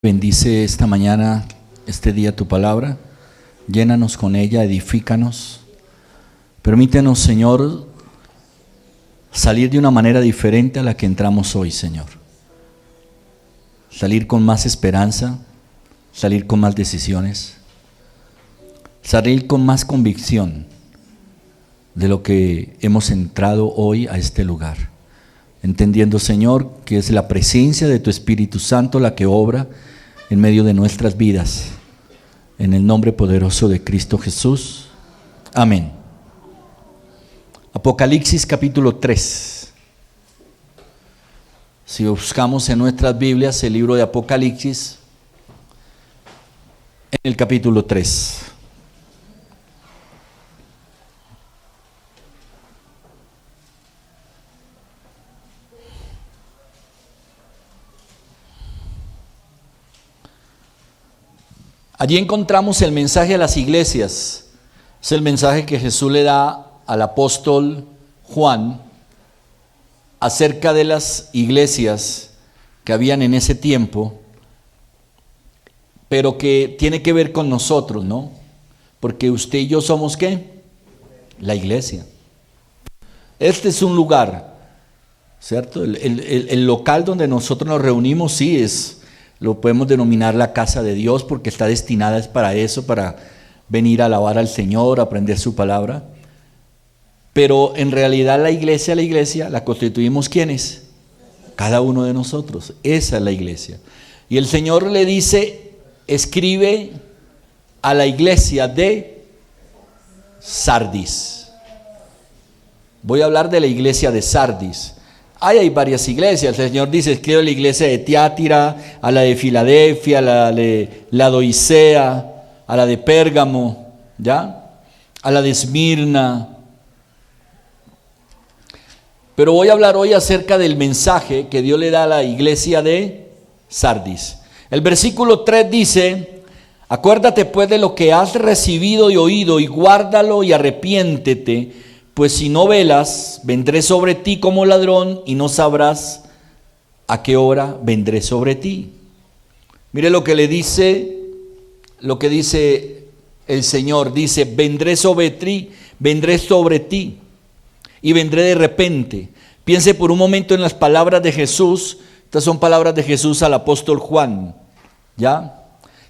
Bendice esta mañana, este día tu palabra, llénanos con ella, edifícanos. Permítenos, Señor, salir de una manera diferente a la que entramos hoy, Señor. Salir con más esperanza, salir con más decisiones, salir con más convicción de lo que hemos entrado hoy a este lugar. Entendiendo, Señor, que es la presencia de tu Espíritu Santo la que obra en medio de nuestras vidas, en el nombre poderoso de Cristo Jesús. Amén. Apocalipsis capítulo 3. Si buscamos en nuestras Biblias el libro de Apocalipsis, en el capítulo 3. Allí encontramos el mensaje a las iglesias. Es el mensaje que Jesús le da al apóstol Juan acerca de las iglesias que habían en ese tiempo, pero que tiene que ver con nosotros, ¿no? Porque usted y yo somos ¿qué? La iglesia. Este es un lugar, ¿cierto? El local donde nosotros nos reunimos, sí es... Lo podemos denominar la casa de Dios porque está destinada es para eso, para venir a alabar al Señor, a aprender su palabra. Pero en realidad la iglesia la constituimos ¿quiénes? Cada uno de nosotros. Esa es la iglesia. Y el Señor le dice, escribe a la iglesia de Sardis. Voy a hablar de la iglesia de Sardis. Hay varias iglesias. El Señor dice, escribe a la iglesia de Tiatira, a la de Filadelfia, a la de Laodicea, a la de Pérgamo, ¿ya? A la de Esmirna. Pero voy a hablar hoy acerca del mensaje que Dios le da a la iglesia de Sardis. El versículo 3 dice, acuérdate pues de lo que has recibido y oído y guárdalo y arrepiéntete. Pues si no velas, vendré sobre ti como ladrón y no sabrás a qué hora vendré sobre ti. Mire lo que dice el Señor. Dice, vendré sobre ti y vendré de repente. Piense por un momento en las palabras de Jesús. Estas son palabras de Jesús al apóstol Juan, ¿ya?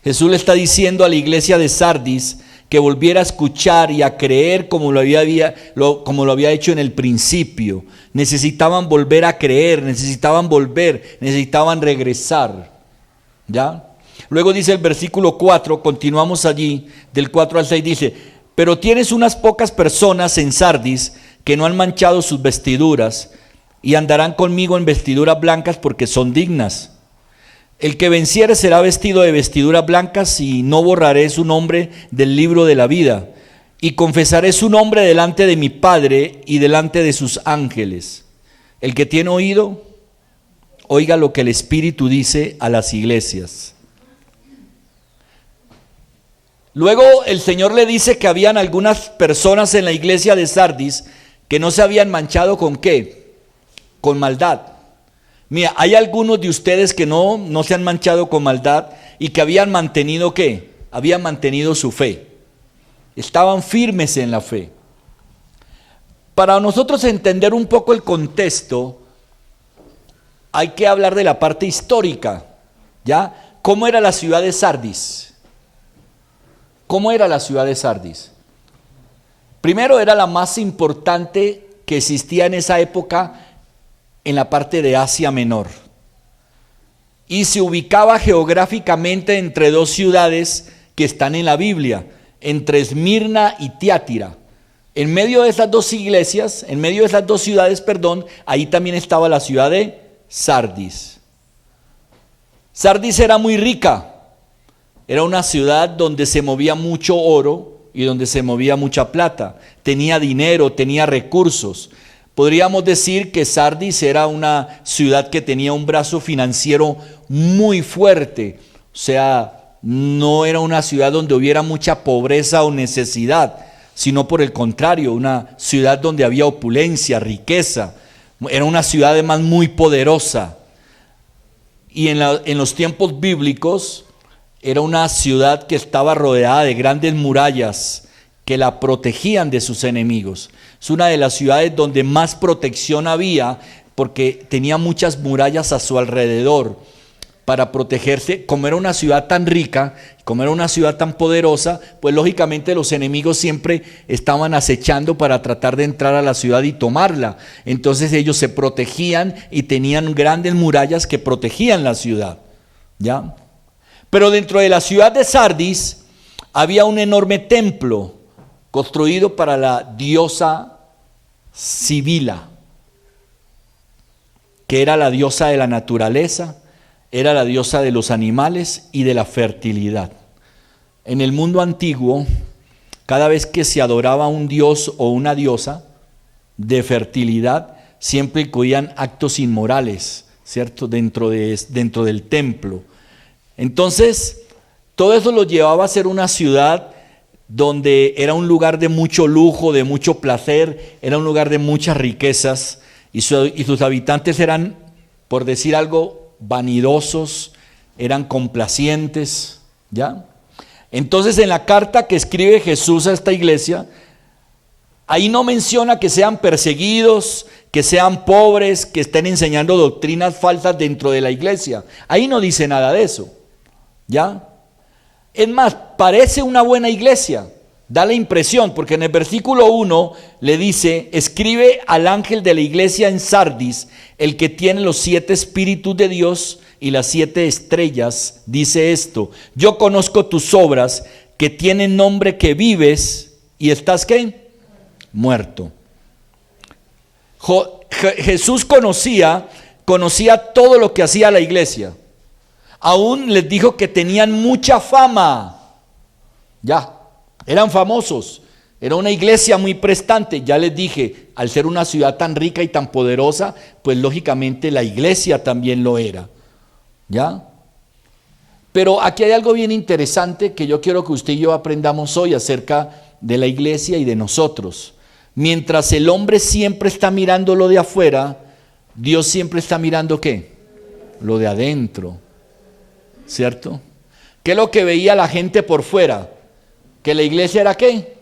Jesús le está diciendo a la iglesia de Sardis que volviera a escuchar y a creer como lo había hecho en el principio. Necesitaban volver a creer, necesitaban regresar. ¿Ya? Luego dice el versículo 4, continuamos allí, del 4 al 6, dice, pero tienes unas pocas personas en Sardis que no han manchado sus vestiduras y andarán conmigo en vestiduras blancas porque son dignas. El que venciere será vestido de vestiduras blancas y no borraré su nombre del libro de la vida. Y confesaré su nombre delante de mi Padre y delante de sus ángeles. El que tiene oído, oiga lo que el Espíritu dice a las iglesias. Luego el Señor le dice que habían algunas personas en la iglesia de Sardis que no se habían manchado ¿con qué? Con maldad. Mira, hay algunos de ustedes que no se han manchado con maldad y que habían mantenido ¿qué? Habían mantenido su fe. Estaban firmes en la fe. Para nosotros entender un poco el contexto, hay que hablar de la parte histórica, ¿ya? ¿Cómo era la ciudad de Sardis? ¿Cómo era la ciudad de Sardis? Primero, era la más importante que existía en esa época en la parte de Asia Menor, y se ubicaba geográficamente entre dos ciudades que están en la Biblia, entre Esmirna y Tiatira. En medio de esas dos ciudades, ahí también estaba la ciudad de Sardis. Sardis era muy rica, era una ciudad donde se movía mucho oro y donde se movía mucha plata, tenía dinero, tenía recursos. Podríamos decir que Sardis era una ciudad que tenía un brazo financiero muy fuerte. O sea, no era una ciudad donde hubiera mucha pobreza o necesidad, sino por el contrario, una ciudad donde había opulencia, riqueza. Era una ciudad además muy poderosa. y en los tiempos bíblicos era una ciudad que estaba rodeada de grandes murallas que la protegían de sus enemigos. Es una de las ciudades donde más protección había porque tenía muchas murallas a su alrededor para protegerse. Como era una ciudad tan rica, como era una ciudad tan poderosa, pues lógicamente los enemigos siempre estaban acechando para tratar de entrar a la ciudad y tomarla. Entonces ellos se protegían y tenían grandes murallas que protegían la ciudad, ¿ya? Pero dentro de la ciudad de Sardis había un enorme templo construido para la diosa Sibila, que era la diosa de la naturaleza, era la diosa de los animales y de la fertilidad. En el mundo antiguo, cada vez que se adoraba a un dios o una diosa de fertilidad, siempre incluían actos inmorales, ¿cierto? Dentro del templo. Entonces, todo eso lo llevaba a ser una ciudad donde era un lugar de mucho lujo, de mucho placer, era un lugar de muchas riquezas, y sus habitantes eran, por decir algo, vanidosos, eran complacientes, ¿ya? Entonces, en la carta que escribe Jesús a esta iglesia, ahí no menciona que sean perseguidos, que sean pobres, que estén enseñando doctrinas falsas dentro de la iglesia. Ahí no dice nada de eso, ¿ya? Es más, parece una buena iglesia, da la impresión, porque en el versículo 1 le dice: escribe al ángel de la iglesia en Sardis, el que tiene los 7 espíritus de Dios y las 7 estrellas, dice esto: yo conozco tus obras, que tienen nombre que vives y estás ¿qué? Muerto. Jesús conocía todo lo que hacía la iglesia. Aún les dijo que tenían mucha fama. Ya, eran famosos. Era una iglesia muy prestante. Ya les dije, al ser una ciudad tan rica y tan poderosa, pues lógicamente la iglesia también lo era. ¿Ya? Pero aquí hay algo bien interesante que yo quiero que usted y yo aprendamos hoy acerca de la iglesia y de nosotros. Mientras el hombre siempre está mirando lo de afuera, Dios siempre está mirando ¿qué? Lo de adentro. ¿Cierto? ¿Qué es lo que veía la gente por fuera? ¿Que la iglesia era qué?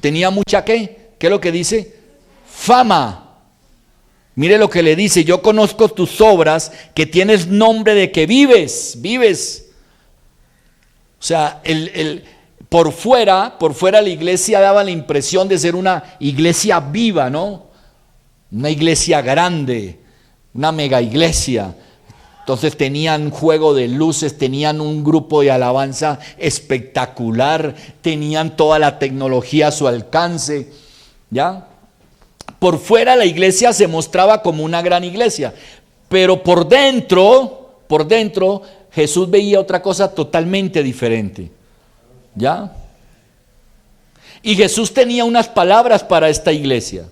Tenía mucha ¿qué? ¿Qué es lo que dice? Fama. Mire lo que le dice: yo conozco tus obras, que tienes nombre de que vives. O sea, por fuera la iglesia daba la impresión de ser una iglesia viva, ¿no? Una iglesia grande, una mega iglesia. Entonces tenían juego de luces, tenían un grupo de alabanza espectacular, tenían toda la tecnología a su alcance, ¿ya? Por fuera la iglesia se mostraba como una gran iglesia, pero por dentro Jesús veía otra cosa totalmente diferente, ¿ya? Y Jesús tenía unas palabras para esta iglesia.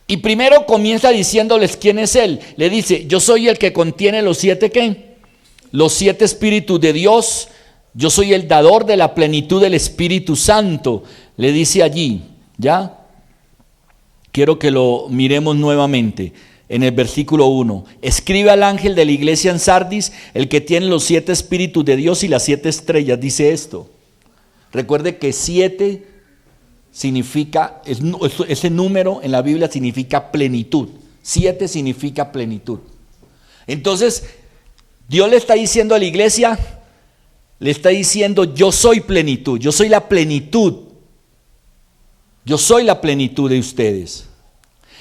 Y primero comienza diciéndoles quién es Él. Le dice: yo soy el que contiene los 7 ¿qué? Los 7 espíritus de Dios. Yo soy el dador de la plenitud del Espíritu Santo. Le dice allí, ¿ya? Quiero que lo miremos nuevamente en el versículo 1. Escribe al ángel de la iglesia en Sardis, el que tiene los 7 espíritus de Dios y las 7 estrellas. Dice esto. Recuerde que 7 significa, ese número en la Biblia significa plenitud. 7 significa plenitud. Entonces, Dios le está diciendo a la iglesia, le está diciendo: yo soy plenitud, yo soy la plenitud. Yo soy la plenitud de ustedes.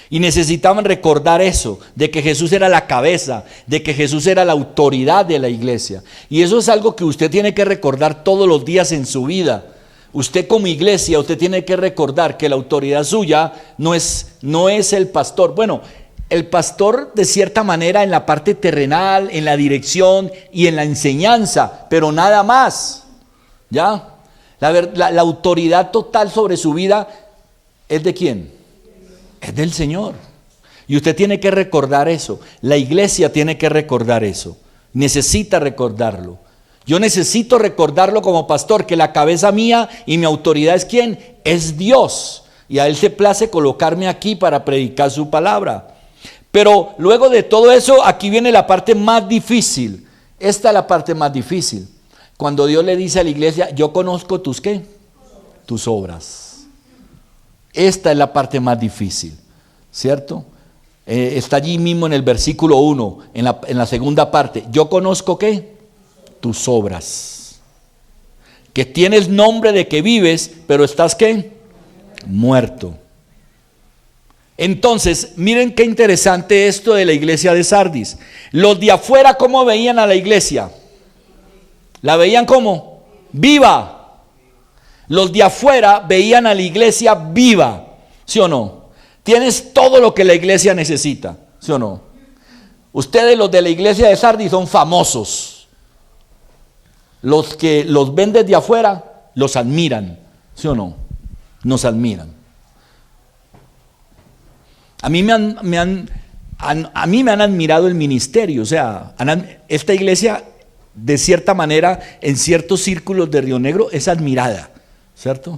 Y necesitaban recordar eso, de que Jesús era la cabeza, de que Jesús era la autoridad de la iglesia. Y eso es algo que usted tiene que recordar todos los días en su vida. Usted como iglesia, usted tiene que recordar que la autoridad suya no es el pastor. Bueno, el pastor de cierta manera en la parte terrenal, en la dirección y en la enseñanza, pero nada más. ¿Ya? La autoridad total sobre su vida ¿es de quién? Es del Señor. Y usted tiene que recordar eso. La iglesia tiene que recordar eso. Necesita recordarlo. Yo necesito recordarlo como pastor, que la cabeza mía y mi autoridad es ¿quién? Es Dios. Y a Él se place colocarme aquí para predicar su palabra. Pero luego de todo eso, aquí viene la parte más difícil. Esta es la parte más difícil. Cuando Dios le dice a la iglesia, yo conozco tus ¿qué? Tus obras. Esta es la parte más difícil, ¿cierto? Está allí mismo en el versículo 1, en la segunda parte. Yo conozco ¿qué? Tus obras. Que tienes nombre de que vives, pero estás ¿qué? Muerto. Entonces, miren qué interesante esto de la iglesia de Sardis. Los de afuera, ¿cómo veían a la iglesia? ¿La veían cómo? Viva. Los de afuera veían a la iglesia viva, ¿sí o no? Tienes todo lo que la iglesia necesita, ¿sí o no? Ustedes, los de la iglesia de Sardis, son famosos. Los que los ven desde afuera, los admiran, ¿sí o no? Nos admiran. A mí me han admirado el ministerio, o sea, esta iglesia de cierta manera en ciertos círculos de Río Negro es admirada, ¿cierto?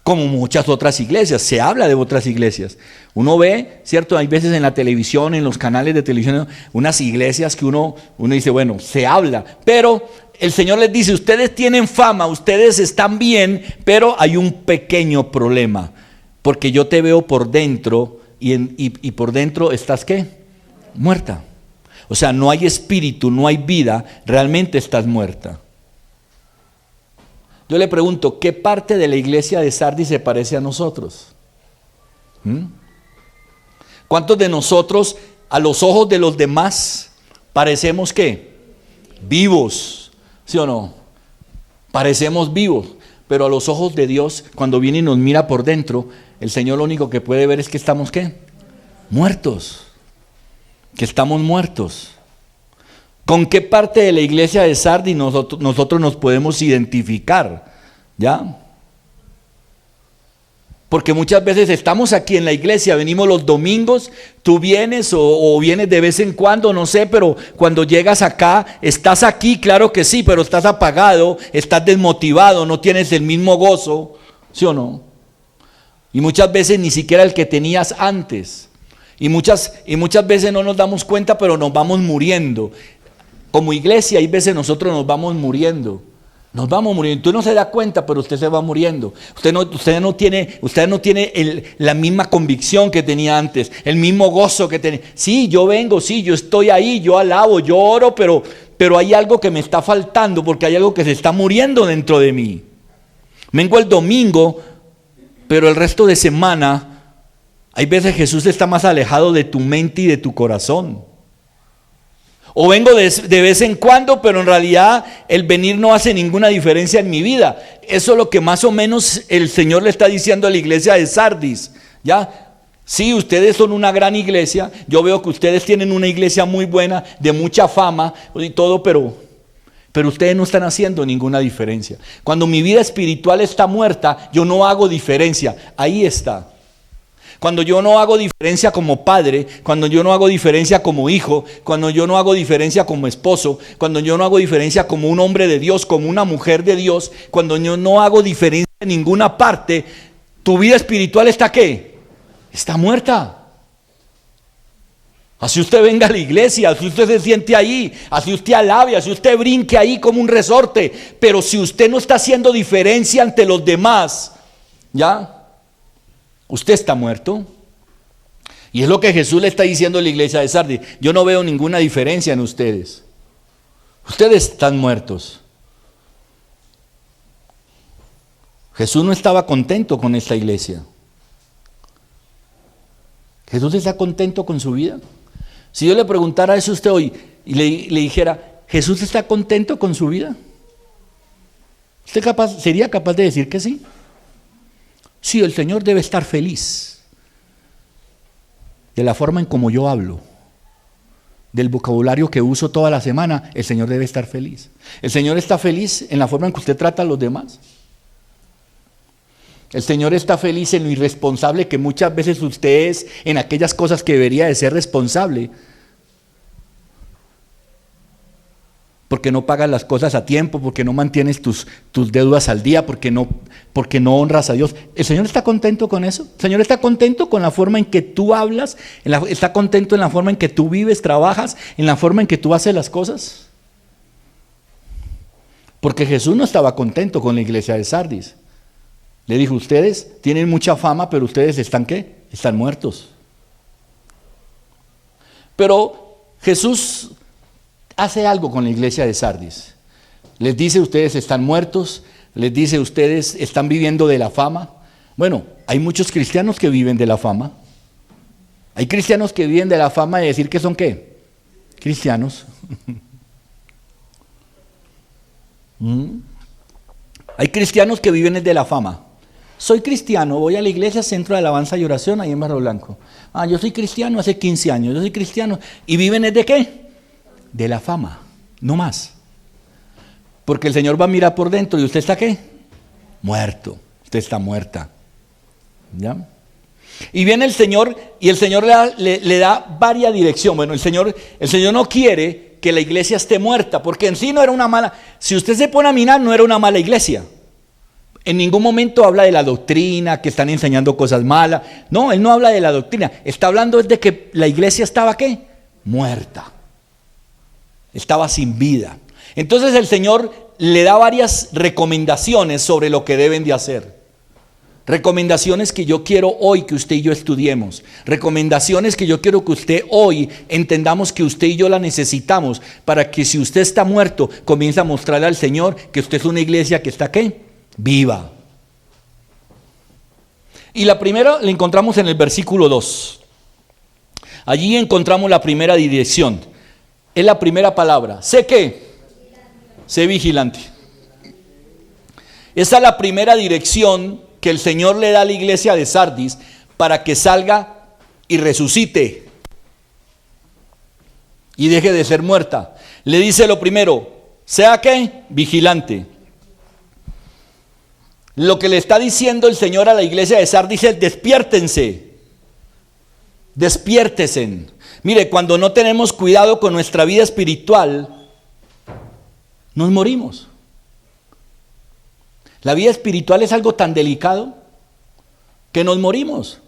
Como muchas otras iglesias, se habla de otras iglesias. Uno ve, ¿cierto? Hay veces en la televisión, en los canales de televisión, unas iglesias que uno dice, bueno, se habla, pero el Señor les dice, ustedes tienen fama, ustedes están bien, pero hay un pequeño problema, porque yo te veo por dentro. Y por dentro estás ¿qué? Muerta. O sea, no hay espíritu, no hay vida, realmente estás muerta. Yo le pregunto, ¿qué parte de la iglesia de Sardis se parece a nosotros? ¿Cuántos de nosotros a los ojos de los demás parecemos ¿qué? Vivos, ¿sí o no? Parecemos vivos, pero a los ojos de Dios, cuando viene y nos mira por dentro, el Señor lo único que puede ver es que estamos ¿qué? Muertos. Que estamos muertos. ¿Con qué parte de la iglesia de Sardis nosotros nos podemos identificar? ¿Ya? Porque muchas veces estamos aquí en la iglesia, venimos los domingos, tú vienes o vienes de vez en cuando, no sé, pero cuando llegas acá, estás aquí, claro que sí, pero estás apagado, estás desmotivado, no tienes el mismo gozo, ¿sí o no? Y muchas veces ni siquiera el que tenías antes. Y muchas veces no nos damos cuenta, pero nos vamos muriendo. Como iglesia, hay veces nosotros nos vamos muriendo. Nos vamos muriendo. Tú no se da cuenta, pero usted se va muriendo. Usted no tiene la misma convicción que tenía antes, el mismo gozo que tenía. Sí, yo vengo, sí, yo estoy ahí, yo alabo, yo oro, pero hay algo que me está faltando, porque hay algo que se está muriendo dentro de mí. Vengo el domingo, pero el resto de semana, hay veces Jesús está más alejado de tu mente y de tu corazón. O vengo de vez en cuando, pero en realidad el venir no hace ninguna diferencia en mi vida. Eso es lo que más o menos el Señor le está diciendo a la iglesia de Sardis. ¿Ya? Sí, ustedes son una gran iglesia. Yo veo que ustedes tienen una iglesia muy buena, de mucha fama y todo, pero ustedes no están haciendo ninguna diferencia. Cuando mi vida espiritual está muerta, yo no hago diferencia. Ahí está. Cuando yo no hago diferencia como padre, cuando yo no hago diferencia como hijo, cuando yo no hago diferencia como esposo, cuando yo no hago diferencia como un hombre de Dios, como una mujer de Dios, cuando yo no hago diferencia en ninguna parte, tu vida espiritual ¿está qué? Está muerta. Así usted venga a la iglesia, así usted se siente ahí, así usted alabe, así usted brinque ahí como un resorte, pero si usted no está haciendo diferencia ante los demás, ¿ya? Usted está muerto. Y es lo que Jesús le está diciendo a la iglesia de Sardis. Yo no veo ninguna diferencia en ustedes. Ustedes están muertos. Jesús no estaba contento con esta iglesia. ¿Jesús está contento con su vida? Si yo le preguntara eso a usted hoy y le dijera, ¿Jesús está contento con su vida? ¿Usted sería capaz de decir que sí? Sí, el Señor debe estar feliz de la forma en como yo hablo, del vocabulario que uso toda la semana. El Señor debe estar feliz. ¿El Señor está feliz en la forma en que usted trata a los demás? El Señor está feliz en lo irresponsable que muchas veces usted es en aquellas cosas que debería de ser responsable. porque no pagas las cosas a tiempo, porque no mantienes tus deudas al día, porque no honras a Dios. ¿El Señor está contento con eso? ¿El Señor está contento con la forma en que tú hablas? ¿Está contento en la forma en que tú vives, trabajas, en la forma en que tú haces las cosas? Porque Jesús no estaba contento con la iglesia de Sardis. Le dijo, ustedes tienen mucha fama, pero ustedes están ¿qué? Están muertos. Pero Jesús hace algo con la iglesia de Sardis. Les dice, ustedes están muertos. Les dice, ustedes están viviendo de la fama. Bueno, hay muchos cristianos que viven de la fama. Hay cristianos que viven de la fama de decir que son ¿qué? Cristianos. Hay cristianos que viven de la fama. Soy cristiano, voy a la iglesia Centro de Alabanza y Oración ahí en Barrio Blanco. Yo soy cristiano hace 15 años, yo soy cristiano. ¿Y viven de qué? De la fama, no más. Porque el Señor va a mirar por dentro y usted está ¿qué? Muerto, usted está muerta. ¿Ya? Y viene el Señor y el Señor le da varias direcciones. Bueno, el Señor no quiere que la iglesia esté muerta, porque en sí no era una mala. Si usted se pone a mirar, no era una mala iglesia. En ningún momento habla de la doctrina, que están enseñando cosas malas. No, él no habla de la doctrina. Está hablando de que la iglesia estaba ¿qué? Muerta. Estaba sin vida. Entonces el Señor le da varias recomendaciones sobre lo que deben de hacer. Recomendaciones que yo quiero hoy que usted y yo estudiemos. Recomendaciones que yo quiero que usted hoy entendamos que usted y yo la necesitamos para que si usted está muerto, comience a mostrarle al Señor que usted es una iglesia que está ¿qué? Viva. Y la primera la encontramos en el versículo 2. Allí encontramos la primera dirección. Es la primera palabra. ¿Sé qué? Sé vigilante. Esa es la primera dirección que el Señor le da a la iglesia de Sardis para que salga y resucite y deje de ser muerta. Le dice lo primero, sea qué? Vigilante. Lo que le está diciendo el Señor a la iglesia de Sardis es despiértense, despiértense. Mire, cuando no tenemos cuidado con nuestra vida espiritual, nos morimos. La vida espiritual es algo tan delicado que nos morimos.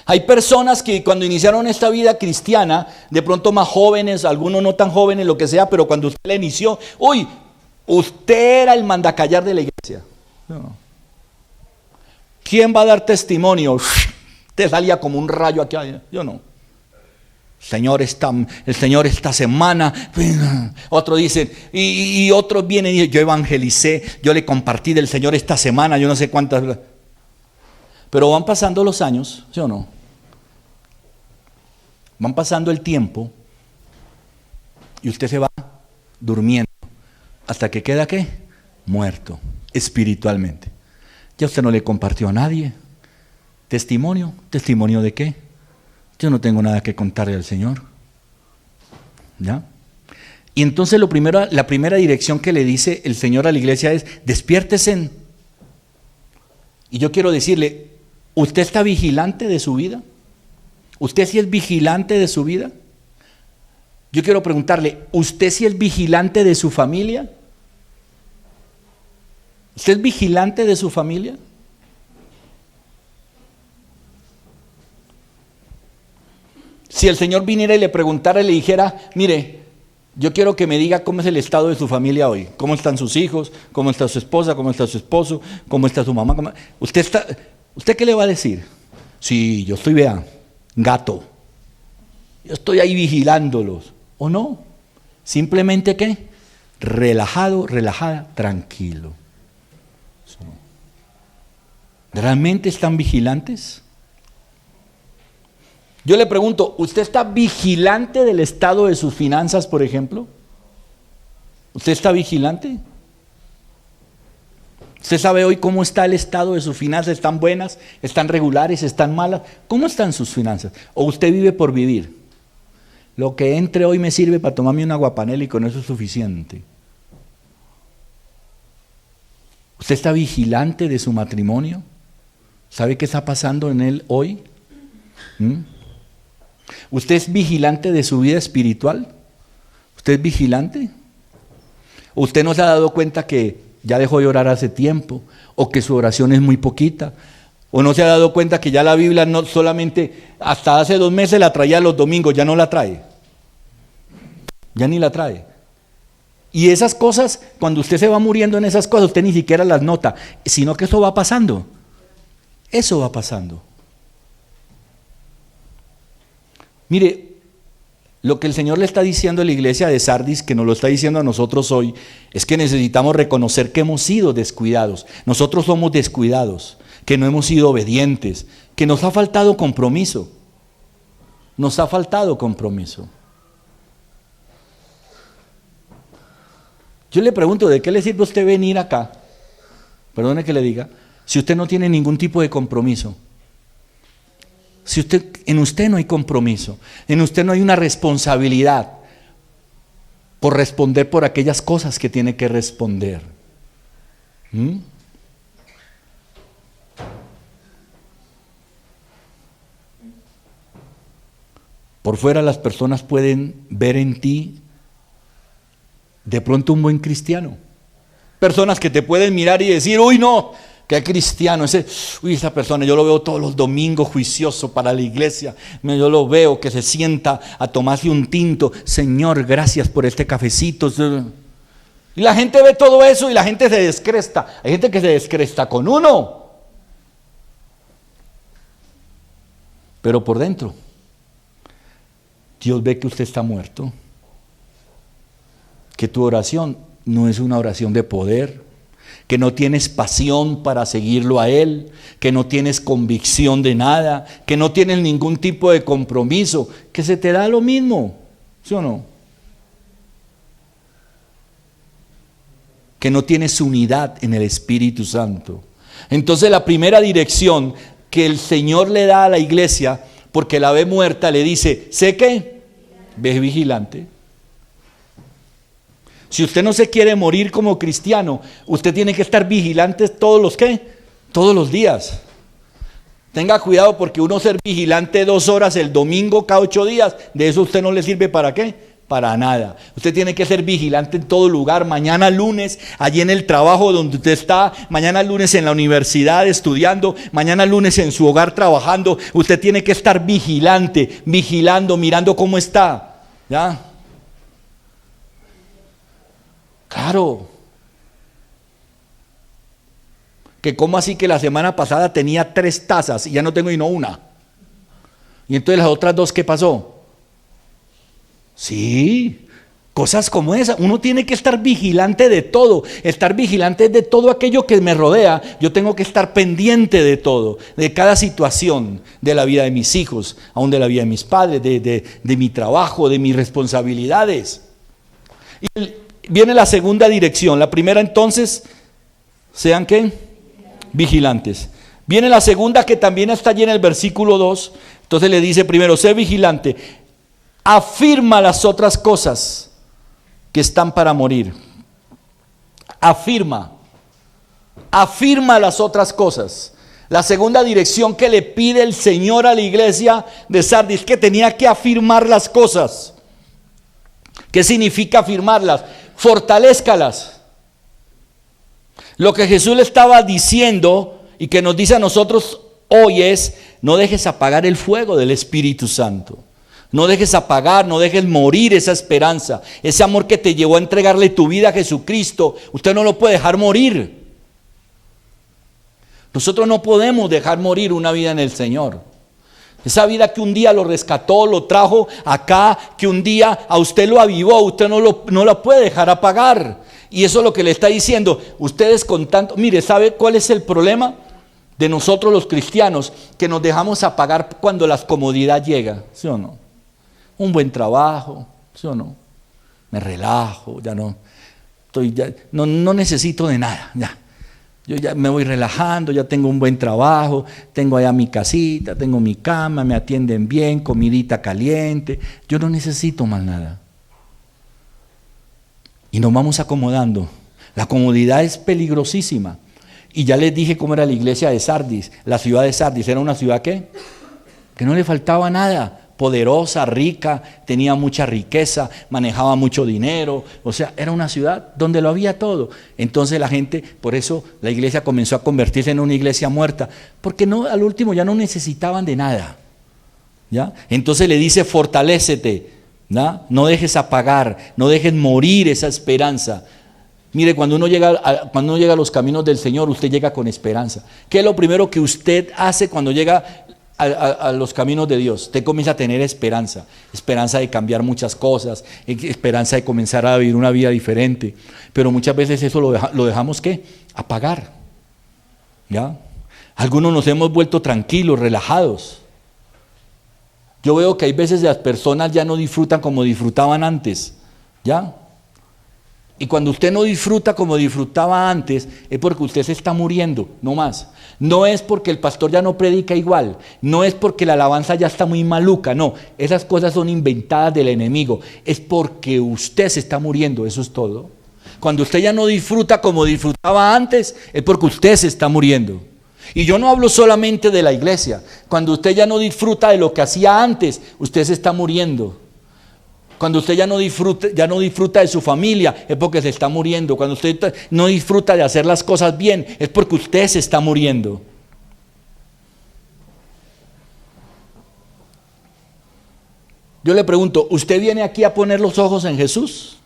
Hay personas que cuando iniciaron esta vida cristiana, de pronto más jóvenes, algunos no tan jóvenes, lo que sea, pero cuando usted la inició, usted era el mandacallar de la iglesia. No. ¿Quién va a dar testimonio? Te salía como un rayo aquí. Yo no. El Señor esta semana. Otros dicen, y otros vienen y dicen, yo evangelicé, yo le compartí del Señor esta semana, yo no sé cuántas. Pero van pasando los años, ¿sí o no? Van pasando el tiempo y usted se va durmiendo. Hasta que queda ¿qué? Muerto espiritualmente. Ya usted no le compartió a nadie. ¿Testimonio de qué? Yo no tengo nada que contarle al Señor. ¿Ya? Y entonces la primera dirección que le dice el Señor a la iglesia es despiértese. Y yo quiero decirle, ¿usted está vigilante de su vida? ¿Usted sí es vigilante de su vida? Yo quiero preguntarle, ¿usted sí es vigilante de su familia? ¿Usted es vigilante de su familia? Si el Señor viniera y le preguntara y le dijera, mire, yo quiero que me diga cómo es el estado de su familia hoy, cómo están sus hijos, cómo está su esposa, cómo está su esposo, cómo está su mamá. ¿Usted qué le va a decir? Sí, yo estoy, gato. Yo estoy ahí vigilándolos. ¿O no? Simplemente ¿qué? Relajado, relajada, tranquilo. ¿Realmente están vigilantes? Yo le pregunto, ¿usted está vigilante del estado de sus finanzas, por ejemplo? ¿Usted está vigilante? ¿Usted sabe hoy cómo está el estado de sus finanzas? ¿Están buenas? ¿Están regulares? ¿Están malas? ¿Cómo están sus finanzas? ¿O usted vive por vivir? Lo que entre hoy me sirve para tomarme un aguapanela y con eso es suficiente. ¿Usted está vigilante de su matrimonio? ¿Sabe qué está pasando en él hoy? ¿Usted es vigilante de su vida espiritual? ¿Usted es vigilante? ¿O usted no se ha dado cuenta que ya dejó de orar hace tiempo? ¿O que su oración es muy poquita? ¿O no se ha dado cuenta que ya la Biblia no solamente, hasta hace 2 meses la traía los domingos, ya no la trae? Ya ni la trae. Y esas cosas, cuando usted se va muriendo en esas cosas, usted ni siquiera las nota, sino que eso va pasando. Eso va pasando. Mire, lo que el Señor le está diciendo a la iglesia de Sardis, que nos lo está diciendo a nosotros hoy, es que necesitamos reconocer que hemos sido descuidados. Nosotros somos descuidados, que no hemos sido obedientes, que nos ha faltado compromiso. Nos ha faltado compromiso. Yo le pregunto, ¿de qué le sirve a usted venir acá? Perdone que le diga, si usted no tiene ningún tipo de compromiso. Si en usted no hay compromiso, en usted no hay una responsabilidad por responder por aquellas cosas que tiene que responder. Por fuera las personas pueden ver en ti de pronto un buen cristiano. Personas que te pueden mirar y decir, uy no, qué cristiano, esa persona yo lo veo todos los domingos juicioso para la iglesia, yo lo veo que se sienta a tomarse un tinto, Señor, gracias por este cafecito. Y la gente ve todo eso y la gente se descresta. Hay gente que se descresta con uno, pero por dentro Dios ve que usted está muerto, que tu oración no es una oración de poder, que no tienes pasión para seguirlo a Él, que no tienes convicción de nada, que no tienes ningún tipo de compromiso, que se te da lo mismo, ¿sí o no? Que no tienes unidad en el Espíritu Santo. Entonces la primera dirección que el Señor le da a la iglesia, porque la ve muerta, le dice, ¿sé qué? Ve vigilante. Si usted no se quiere morir como cristiano, usted tiene que estar vigilante todos los días. Tenga cuidado, porque uno ser vigilante 2 horas el domingo cada 8 días, de eso a usted no le sirve ¿para qué? Para nada. Usted tiene que ser vigilante en todo lugar. Mañana lunes, allí en el trabajo donde usted está, mañana lunes en la universidad estudiando, mañana lunes en su hogar trabajando. Usted tiene que estar vigilante, vigilando, mirando cómo está. ¿Ya? Claro. Que como así que la semana pasada tenía 3 tazas y ya no tengo sino una. Y entonces las otras 2, ¿qué pasó? Sí, cosas como esa. Uno tiene que estar vigilante de todo, estar vigilante de todo aquello que me rodea. Yo tengo que estar pendiente de todo, de cada situación, de la vida de mis hijos, aún de la vida de mis padres, de mi trabajo, de mis responsabilidades. Y viene la segunda dirección. La primera, entonces, sean ¿qué? Vigilantes. Viene la segunda, que también está allí en el versículo 2. Entonces le dice primero, sé vigilante. Afirma las otras cosas que están para morir. Afirma las otras cosas. La segunda dirección que le pide el Señor a la iglesia de Sardis, que tenía que afirmar las cosas. ¿Qué significa afirmarlas? Fortalézcalas. Lo que Jesús le estaba diciendo y que nos dice a nosotros hoy es, no dejes apagar el fuego del Espíritu Santo. No dejes apagar, no dejes morir esa esperanza, ese amor que te llevó a entregarle tu vida a Jesucristo. Usted no lo puede dejar morir. Nosotros no podemos dejar morir una vida en el Señor. Esa vida que un día lo rescató, lo trajo acá, que un día a usted lo avivó, usted no la puede dejar apagar. Y eso es lo que le está diciendo. Ustedes con tanto, mire, ¿sabe cuál es el problema de nosotros los cristianos? Que nos dejamos apagar cuando la comodidad llega, ¿sí o no? Un buen trabajo, ¿sí o no? Me relajo, ya no necesito de nada, ya. Yo ya me voy relajando, ya tengo un buen trabajo, tengo allá mi casita, tengo mi cama, me atienden bien, comidita caliente, yo no necesito más nada. Y nos vamos acomodando. La comodidad es peligrosísima. Y ya les dije cómo era la iglesia de Sardis, la ciudad de Sardis, era una ciudad que no le faltaba nada. poderosa, rica, tenía mucha riqueza, manejaba mucho dinero, o sea, era una ciudad donde lo había todo. Entonces la gente, por eso la iglesia comenzó a convertirse en una iglesia muerta, porque no, al último ya no necesitaban de nada, ¿ya? Entonces le dice, fortalécete, ¿ya? No dejes apagar, no dejes morir esa esperanza. Mire, cuando uno llega a los caminos del Señor, usted llega con esperanza. ¿Qué es lo primero que usted hace cuando llega a los caminos de Dios? Usted comienza a tener esperanza, esperanza de cambiar muchas cosas, esperanza de comenzar a vivir una vida diferente, pero muchas veces eso lo dejamos, ¿qué? Apagar, ¿ya? Algunos nos hemos vuelto tranquilos, relajados. Yo veo que hay veces las personas ya no disfrutan como disfrutaban antes, ¿ya? Y cuando usted no disfruta como disfrutaba antes, es porque usted se está muriendo, no más. No es porque el pastor ya no predica igual, no es porque la alabanza ya está muy maluca, no. Esas cosas son inventadas del enemigo, es porque usted se está muriendo, eso es todo. Cuando usted ya no disfruta como disfrutaba antes, es porque usted se está muriendo. Y yo no hablo solamente de la iglesia. Cuando usted ya no disfruta de lo que hacía antes, usted se está muriendo. Cuando usted ya no disfruta de su familia, es porque se está muriendo. Cuando usted no disfruta de hacer las cosas bien, es porque usted se está muriendo. Yo le pregunto, ¿usted viene aquí a poner los ojos en Jesús?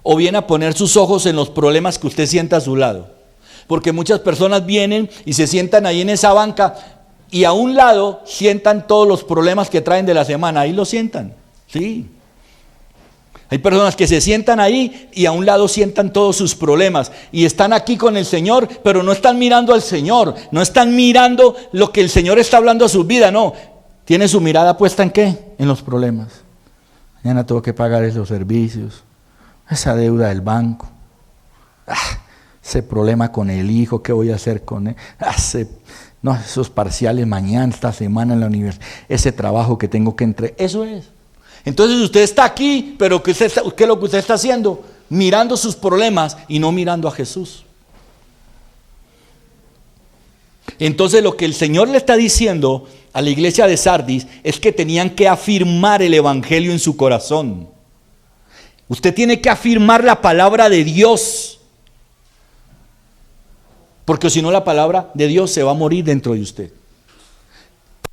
¿O viene a poner sus ojos en los problemas que usted sienta a su lado? Porque muchas personas vienen y se sientan ahí en esa banca y a un lado sientan todos los problemas que traen de la semana. Ahí lo sientan. Sí, hay personas que se sientan ahí y a un lado sientan todos sus problemas y están aquí con el Señor, pero no están mirando al Señor, no están mirando lo que el Señor está hablando a su vida, no, tiene su mirada puesta ¿en qué? En los problemas. Mañana tengo que pagar esos servicios, esa deuda del banco, ese problema con el hijo, ¿qué voy a hacer con él? No, esos parciales mañana, esta semana en la universidad, ese trabajo que tengo que entregar, eso es. Entonces usted está aquí, pero ¿qué es lo que usted está haciendo? Mirando sus problemas y no mirando a Jesús. Entonces lo que el Señor le está diciendo a la iglesia de Sardis es que tenían que afirmar el evangelio en su corazón. Usted tiene que afirmar la palabra de Dios, porque si no la palabra de Dios se va a morir dentro de usted.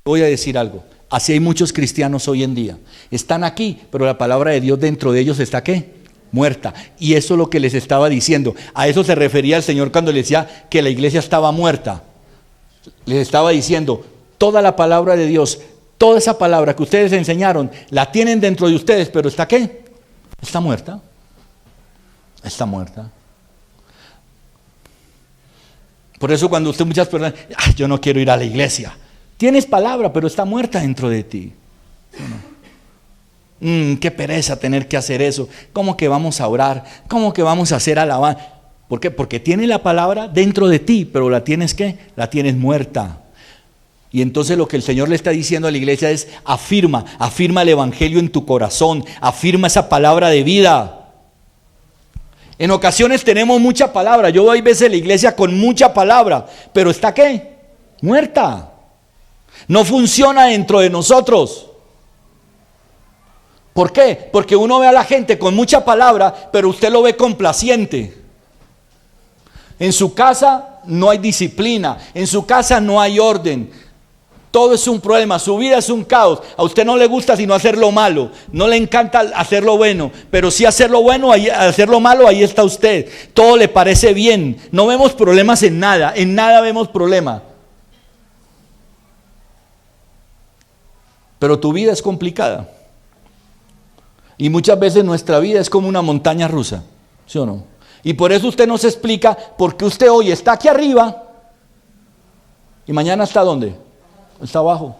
Voy a decir algo. Así hay muchos cristianos hoy en día. Están aquí, pero la palabra de Dios dentro de ellos está ¿qué? Muerta. Y eso es lo que les estaba diciendo. A eso se refería el Señor cuando le decía que la iglesia estaba muerta. Les estaba diciendo, toda la palabra de Dios, toda esa palabra que ustedes enseñaron, la tienen dentro de ustedes, pero ¿está qué? Está muerta. Está muerta. Por eso cuando usted, muchas personas, yo no quiero ir a la iglesia. Tienes palabra, pero está muerta dentro de ti. Qué pereza tener que hacer eso. ¿Cómo que vamos a orar? ¿Cómo que vamos a hacer alabanza? ¿Por qué? Porque tiene la palabra dentro de ti, pero la tienes ¿qué? La tienes muerta. Y entonces lo que el Señor le está diciendo a la iglesia es afirma el evangelio en tu corazón, afirma esa palabra de vida. En ocasiones tenemos mucha palabra. Yo voy a veces a la iglesia con mucha palabra, pero ¿está qué? Muerta. No funciona dentro de nosotros. ¿Por qué? Porque uno ve a la gente con mucha palabra, pero usted lo ve complaciente. En su casa no hay disciplina, en su casa no hay orden. Todo es un problema, su vida es un caos. A usted no le gusta sino hacer lo malo, no le encanta hacer lo bueno, pero si hacer lo bueno, hacer lo malo, ahí está usted. Todo le parece bien, no vemos problemas en nada vemos problemas. Pero tu vida es complicada. Y muchas veces nuestra vida es como una montaña rusa, ¿sí o no? Y por eso usted nos explica por qué usted hoy está aquí arriba y mañana está ¿dónde? Está abajo.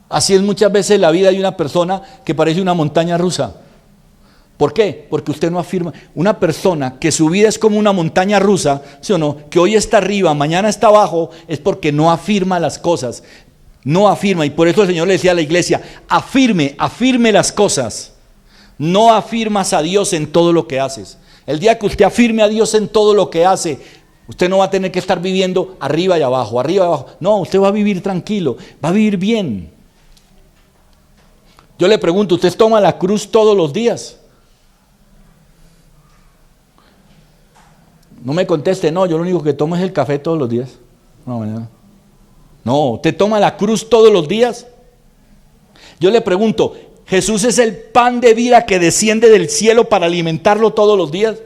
Así es muchas veces la vida de una persona que parece una montaña rusa. ¿Por qué? Porque usted no afirma. Una persona que su vida es como una montaña rusa, ¿sí o no? Que hoy está arriba, mañana está abajo, es porque no afirma las cosas. No afirma, y por eso el Señor le decía a la iglesia, afirme las cosas. No afirmas a Dios en todo lo que haces. El día que usted afirme a Dios en todo lo que hace, usted no va a tener que estar viviendo arriba y abajo. No, usted va a vivir tranquilo, va a vivir bien. Yo le pregunto, ¿usted toma la cruz todos los días? No me conteste, no, yo lo único que tomo es el café todos los días. No, ¿usted toma la cruz todos los días? Yo le pregunto, ¿Jesús es el pan de vida que desciende del cielo para alimentarlo todos los días?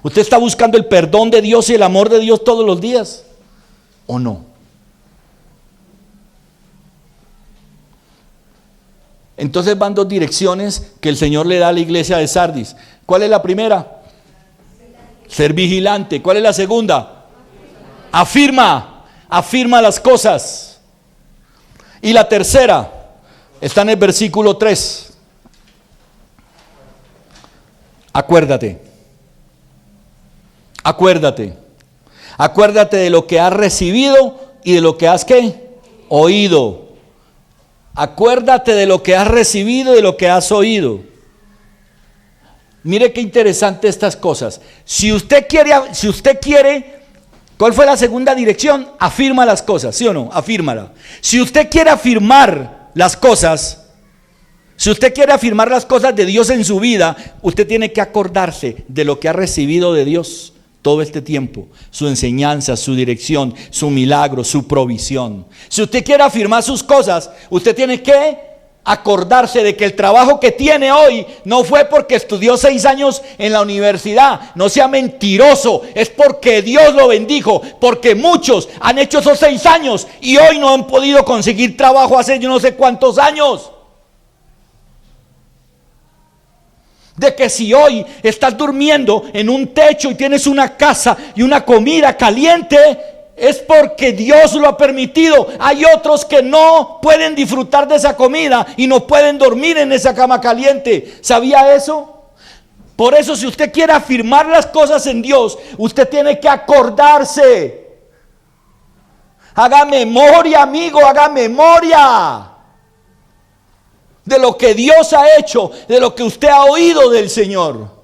¿Usted está buscando el perdón de Dios y el amor de Dios todos los días? ¿O no? Entonces van dos direcciones que el Señor le da a la iglesia de Sardis. ¿Cuál es la primera? Ser vigilante. ¿Cuál es la segunda? Afirma las cosas. Y la tercera está en el versículo 3. Acuérdate de lo que has recibido y de lo que has ¿qué? Oído. Acuérdate de lo que has recibido y de lo que has oído. Mire qué interesante estas cosas. Si usted quiere, ¿cuál fue la segunda dirección? Afirma las cosas, ¿sí o no? Afírmala. Si usted quiere afirmar las cosas, de Dios en su vida, usted tiene que acordarse de lo que ha recibido de Dios todo este tiempo, su enseñanza, su dirección, su milagro, su provisión. Si usted quiere afirmar sus cosas, usted tiene que acordarse de que el trabajo que tiene hoy no fue porque estudió 6 años en la universidad. No sea mentiroso, es porque Dios lo bendijo, porque muchos han hecho esos 6 años y hoy no han podido conseguir trabajo hace yo no sé cuántos años. De que si hoy estás durmiendo en un techo y tienes una casa y una comida caliente, es porque Dios lo ha permitido. Hay otros que no pueden disfrutar de esa comida y no pueden dormir en esa cama caliente. ¿Sabía eso? Por eso, si usted quiere afirmar las cosas en Dios, usted tiene que acordarse. Haga memoria, amigo, haga memoria de lo que Dios ha hecho, de lo que usted ha oído del Señor.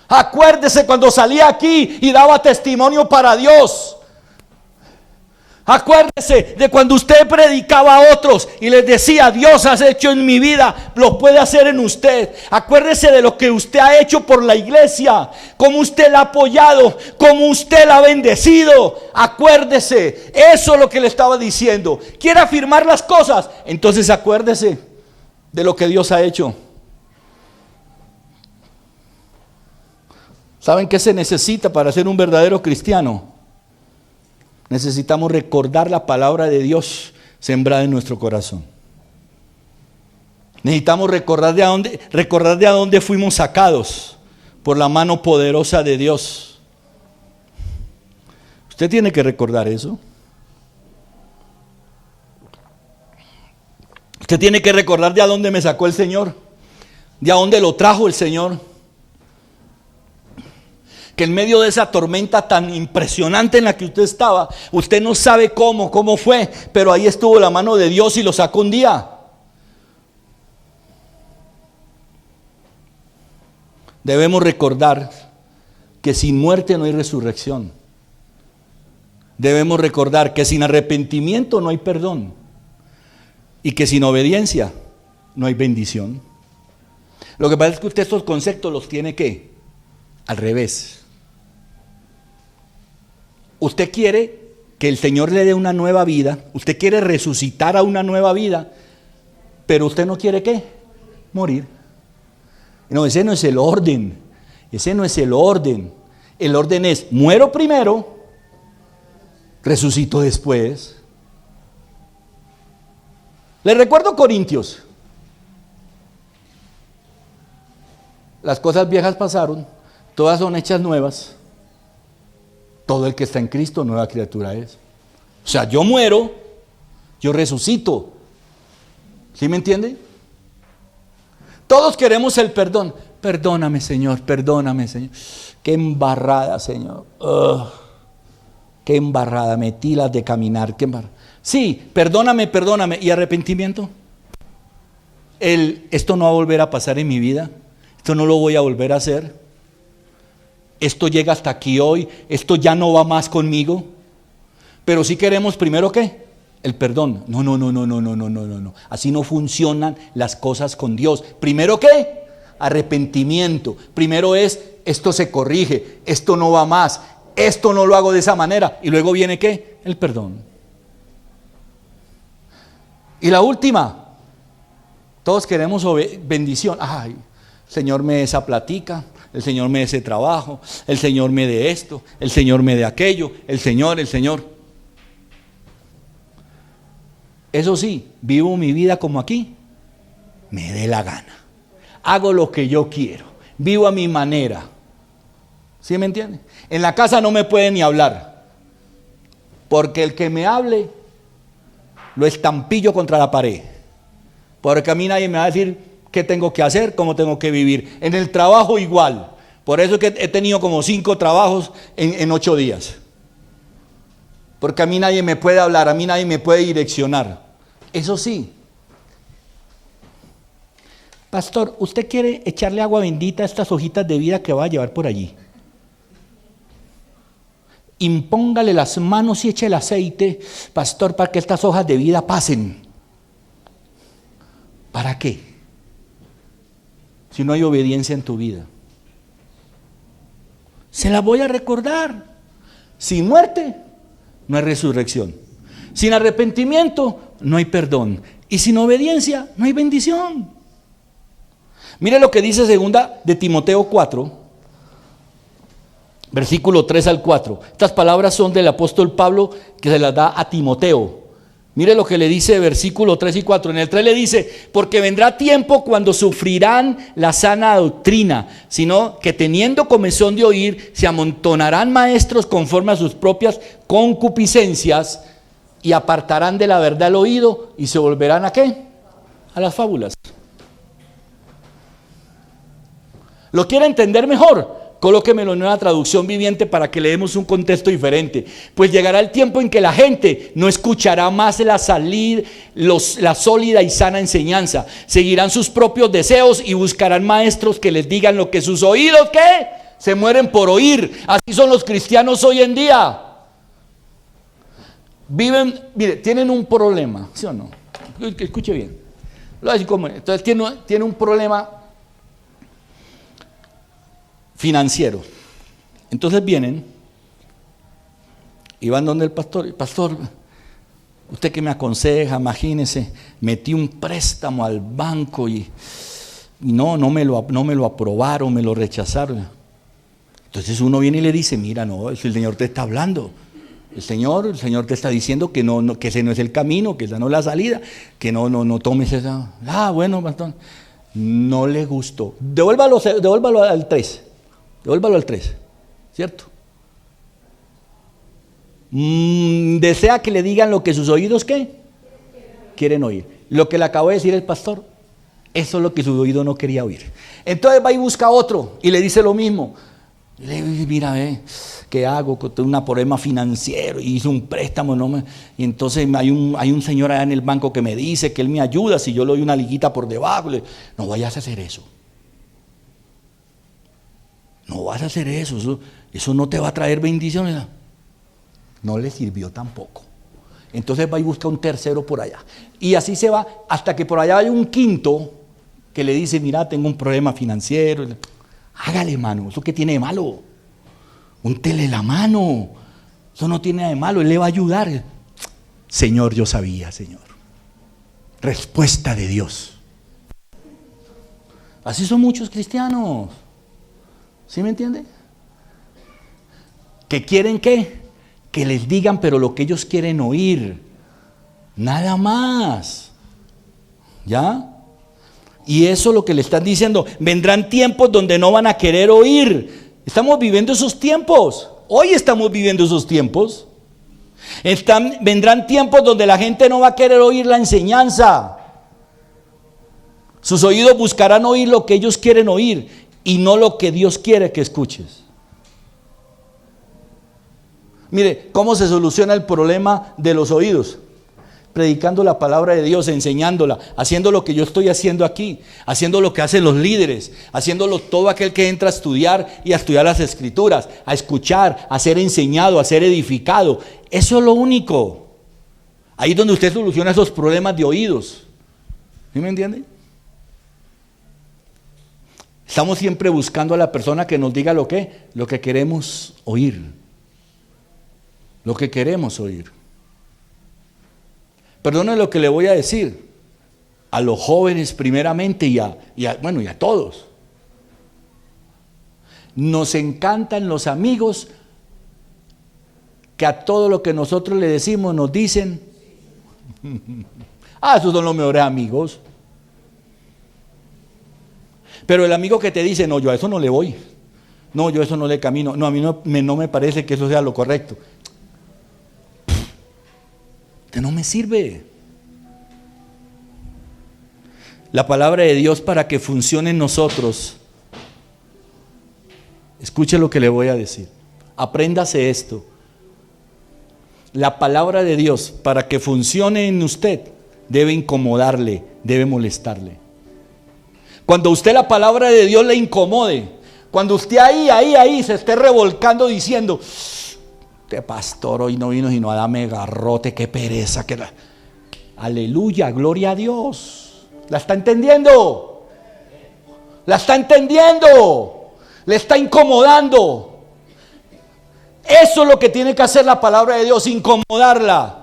Acuérdese cuando salía aquí y daba testimonio para Dios. Acuérdese de cuando usted predicaba a otros y les decía: Dios has hecho en mi vida, lo puede hacer en usted. Acuérdese de lo que usted ha hecho por la iglesia, cómo usted la ha apoyado, cómo usted la ha bendecido. Acuérdese, eso es lo que le estaba diciendo. ¿Quiere afirmar las cosas? Entonces acuérdese de lo que Dios ha hecho. ¿Saben qué se necesita para ser un verdadero cristiano? Necesitamos recordar la palabra de Dios sembrada en nuestro corazón. Necesitamos recordar de dónde fuimos sacados por la mano poderosa de Dios. Usted tiene que recordar eso. Usted tiene que recordar de dónde me sacó el Señor, de dónde lo trajo el Señor. Que en medio de esa tormenta tan impresionante en la que usted estaba, usted no sabe cómo fue, pero ahí estuvo la mano de Dios y lo sacó un día. Debemos recordar que sin muerte no hay resurrección. Debemos recordar que sin arrepentimiento no hay perdón y que sin obediencia no hay bendición. Lo que pasa es que usted estos conceptos los tiene ¿qué? Al revés. Usted quiere que el Señor le dé una nueva vida, usted quiere resucitar a una nueva vida, pero usted no quiere ¿qué? Morir. No, ese no es el orden. El orden es: muero primero, resucito después. Les recuerdo Corintios. Las cosas viejas pasaron, todas son hechas nuevas. Todo el que está en Cristo, nueva criatura es. O sea, yo muero, yo resucito. ¿Sí me entiende? Todos queremos el perdón. Perdóname, Señor, perdóname, Señor. Qué embarrada, Señor. Qué embarrada, metí las de caminar. Qué embarrada. Sí, perdóname. ¿Y arrepentimiento? Esto no va a volver a pasar en mi vida. Esto no lo voy a volver a hacer. Esto llega hasta aquí hoy, esto ya no va más conmigo. Pero sí queremos primero ¿qué? El perdón. No, no, no, no, no, no, no, no, no, no. Así no funcionan las cosas con Dios. Primero, ¿qué? Arrepentimiento. Primero es, esto se corrige, esto no va más, esto no lo hago de esa manera. Y luego viene, ¿qué? El perdón. Y la última, todos queremos bendición. Ay, el Señor me dé esa platica, el Señor me dé ese trabajo, el Señor me dé esto, el Señor me dé aquello, el Señor. Eso sí, vivo mi vida como aquí me dé la gana. Hago lo que yo quiero, vivo a mi manera. ¿Sí me entiende? En la casa no me puede ni hablar, porque el que me hable lo estampillo contra la pared, porque a mí nadie me va a decir qué tengo que hacer, cómo tengo que vivir. En el trabajo igual. Por eso es que he tenido como 5 trabajos en 8 días, porque a mí nadie me puede hablar, a mí nadie me puede direccionar. Eso sí, pastor, ¿usted quiere echarle agua bendita a estas hojitas de vida que va a llevar por allí? Impóngale las manos y eche el aceite, pastor, para que estas hojas de vida pasen. ¿Para qué? Si no hay obediencia en tu vida. Se la voy a recordar. Sin muerte, no hay resurrección. Sin arrepentimiento, no hay perdón. Y sin obediencia, no hay bendición. Mire lo que dice segunda de Timoteo 4. Versículo 3 al 4. Estas palabras son del apóstol Pablo que se las da a Timoteo. Mire lo que le dice versículo 3 y 4. En el 3 le dice, porque vendrá tiempo cuando sufrirán la sana doctrina, sino que teniendo comezón de oír, se amontonarán maestros conforme a sus propias concupiscencias y apartarán de la verdad el oído y se volverán ¿a qué? A las fábulas. ¿Lo quiere entender mejor? Colóquemelo en una traducción viviente para que le demos un contexto diferente. Pues llegará el tiempo en que la gente no escuchará más la sólida y sana enseñanza. Seguirán sus propios deseos y buscarán maestros que les digan lo que sus oídos, ¿qué? Se mueren por oír. Así son los cristianos hoy en día. Viven, mire, tienen un problema, ¿sí o no? Escuche bien. Entonces tiene un problema financiero. Entonces vienen y van donde el pastor. Pastor, usted que me aconseja, imagínese, metí un préstamo al banco y no me lo aprobaron, me lo rechazaron. Entonces uno viene y le dice, mira, no, el Señor te está hablando. El Señor te está diciendo que que ese no es el camino, que esa no es la salida, que no tomes esa. Bueno, pastor, no le gustó. Devuélvalo al 3. Devuélvalo al 3, ¿cierto? Desea que le digan lo que sus oídos, ¿qué? Quieren oír. Lo que le acabó de decir el pastor, eso es lo que su oído no quería oír. Entonces va y busca otro y le dice lo mismo. Le dice, mira, ¿qué hago? Tengo un problema financiero, hice un préstamo, y entonces hay un señor allá en el banco que me dice que él me ayuda si yo le doy una liguita por debajo. No vayas a hacer eso. No vas a hacer eso no te va a traer bendiciones. No le sirvió tampoco. Entonces va y busca un tercero por allá. Y así se va hasta que por allá hay un quinto que le dice, mira, tengo un problema financiero. Hágale, mano, ¿eso qué tiene de malo? Úntele la mano. Eso no tiene nada de malo, él le va a ayudar. Señor, yo sabía, Señor. Respuesta de Dios. Así son muchos cristianos. ¿Sí me entiende? ¿Que quieren qué? Que les digan, pero lo que ellos quieren oír. Nada más. ¿Ya? Y eso es lo que le están diciendo. Vendrán tiempos donde no van a querer oír. Estamos viviendo esos tiempos. Hoy estamos viviendo esos tiempos. Vendrán tiempos donde la gente no va a querer oír la enseñanza. Sus oídos buscarán oír lo que ellos quieren oír y no lo que Dios quiere que escuches. Mire, ¿cómo se soluciona el problema de los oídos? Predicando la palabra de Dios, enseñándola, haciendo lo que yo estoy haciendo aquí, haciendo lo que hacen los líderes, haciéndolo todo aquel que entra a estudiar y a estudiar las escrituras, a escuchar, a ser enseñado, a ser edificado. Eso es lo único. Ahí es donde usted soluciona esos problemas de oídos. ¿Sí me entiende? Estamos siempre buscando a la persona que nos diga lo que queremos oír. Lo que queremos oír. Perdone lo que le voy a decir. A los jóvenes primeramente y a todos. Nos encantan los amigos que a todo lo que nosotros le decimos nos dicen, esos son los mejores amigos. Pero el amigo que te dice, no, yo a eso no le voy, no, yo a eso no le camino, no, a mí no me parece que eso sea lo correcto. Usted no me sirve. La palabra de Dios, para que funcione en nosotros, escuche lo que le voy a decir, apréndase esto. La palabra de Dios, para que funcione en usted, debe incomodarle, debe molestarle. Cuando usted la palabra de Dios le incomode, cuando usted ahí se esté revolcando diciendo, este pastor hoy no vino sino a darme garrote, qué pereza, aleluya, gloria a Dios. ¿La está entendiendo? ¿La está entendiendo? Le está incomodando. Eso es lo que tiene que hacer la palabra de Dios, incomodarla.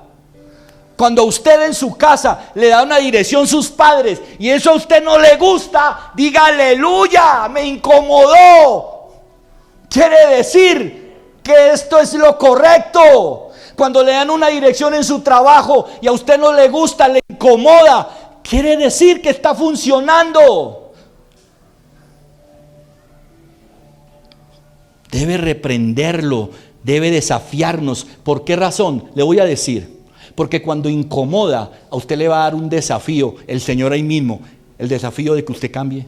Cuando usted en su casa le da una dirección a sus padres y eso a usted no le gusta, diga aleluya, me incomodó. Quiere decir que esto es lo correcto. Cuando le dan una dirección en su trabajo y a usted no le gusta, le incomoda, quiere decir que está funcionando. Debe reprenderlo, debe desafiarnos. ¿Por qué razón? Le voy a decir. Porque cuando incomoda, a usted le va a dar un desafío, el Señor ahí mismo, el desafío de que usted cambie.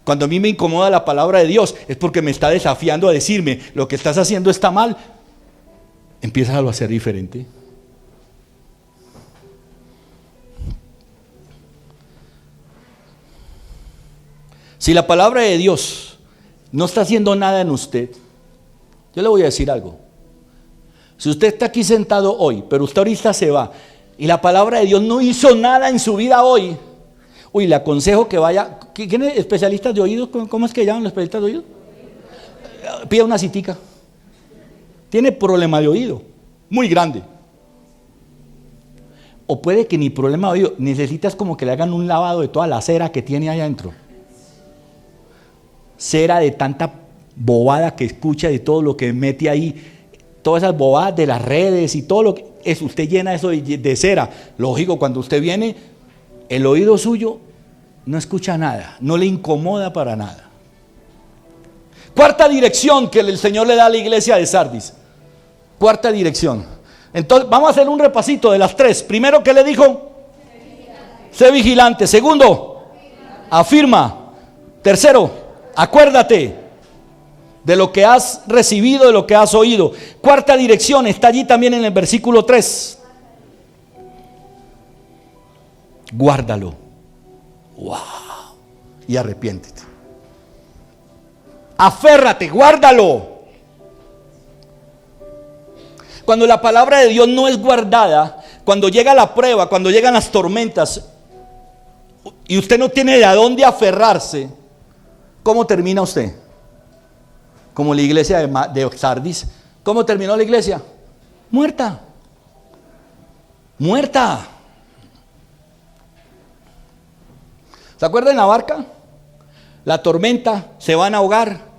Cuando a mí me incomoda la palabra de Dios, es porque me está desafiando a decirme, lo que estás haciendo está mal, empieza a hacer diferente. Si la palabra de Dios no está haciendo nada en usted, yo le voy a decir algo. Si usted está aquí sentado hoy, pero usted ahorita se va y la palabra de Dios no hizo nada en su vida hoy, le aconsejo que vaya. ¿Quién es especialistas de oídos? ¿Cómo es que llaman los especialistas de oídos? Pida una citica. Tiene problema de oído, muy grande. O puede que ni problema de oído, necesitas como que le hagan un lavado de toda la cera que tiene allá adentro. Cera de tanta bobada que escucha, de todo lo que mete ahí. Todas esas bobadas de las redes y todo lo que es, usted llena eso de cera. Lógico, cuando usted viene, el oído suyo no escucha nada, no le incomoda para nada. Cuarta dirección que el Señor le da a la iglesia de Sardis. Cuarta dirección. Entonces, vamos a hacer un repasito de las tres. Primero, ¿qué le dijo? Sé vigilante. Segundo, afirma. Tercero, acuérdate de lo que has recibido, de lo que has oído. Cuarta dirección está allí también en el versículo 3. Guárdalo. Wow. Y arrepiéntete. Aférrate, guárdalo. Cuando la palabra de Dios no es guardada, cuando llega la prueba, cuando llegan las tormentas y usted no tiene de a dónde aferrarse, ¿cómo termina usted? Como la iglesia de Sardis. ¿Cómo terminó la iglesia? Muerta. Muerta. ¿Se acuerdan la barca? La tormenta, se van a ahogar.